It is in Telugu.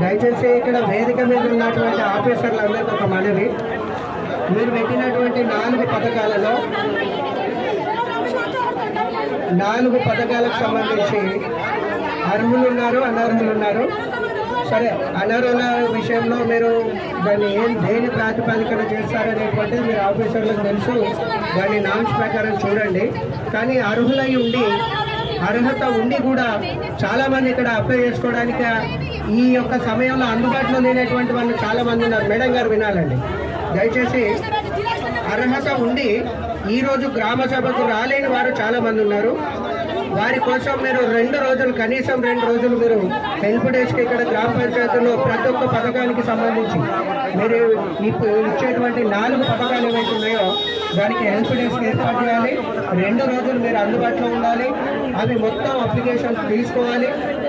దయచేసి ఇక్కడ వేదిక మీద ఉన్నటువంటి ఆఫీసర్లందరికీ ఒక మనవి, మీరు పెట్టినటువంటి 4 పథకాలలో 4 పథకాలకు సంబంధించి అర్హులు ఉన్నారు, అనర్హులు ఉన్నారు. సరే, అనర్హుల విషయంలో మీరు దాన్ని దేని ప్రాతిపదికన చేస్తారనేటువంటిది మీరు ఆఫీసర్లకు తెలుసు, దాన్ని నామ్స్ ప్రకారం చూడండి. కానీ అర్హత ఉండి కూడా చాలామంది ఇక్కడ అప్లై చేసుకోవడానికి ఈ యొక్క సమయంలో అందుబాటులో లేనటువంటి వాళ్ళు చాలామంది ఉన్నారు. మేడం గారు వినాలండి దయచేసి. అర్హత ఉండి ఈరోజు గ్రామ సభకు రాలేని వారు చాలామంది ఉన్నారు. వారి కోసం మీరు 2 రోజులు, కనీసం 2 రోజులు మీరు హెల్ప్ డెస్క్ ఇక్కడ గ్రామ పంచాయతీలో ప్రతి ఒక్క పథకానికి సంబంధించి మీరు ఇచ్చేటువంటి 4 పథకాలు ఏవైతే ఉన్నాయో దానికి హెల్ప్ డెస్క్ ఏర్పాటు చేయాలి. 2 రోజులు మీరు అందుబాటులో ఉండాలి. అవి మొత్తం అప్లికేషన్స్ తీసుకోవాలి.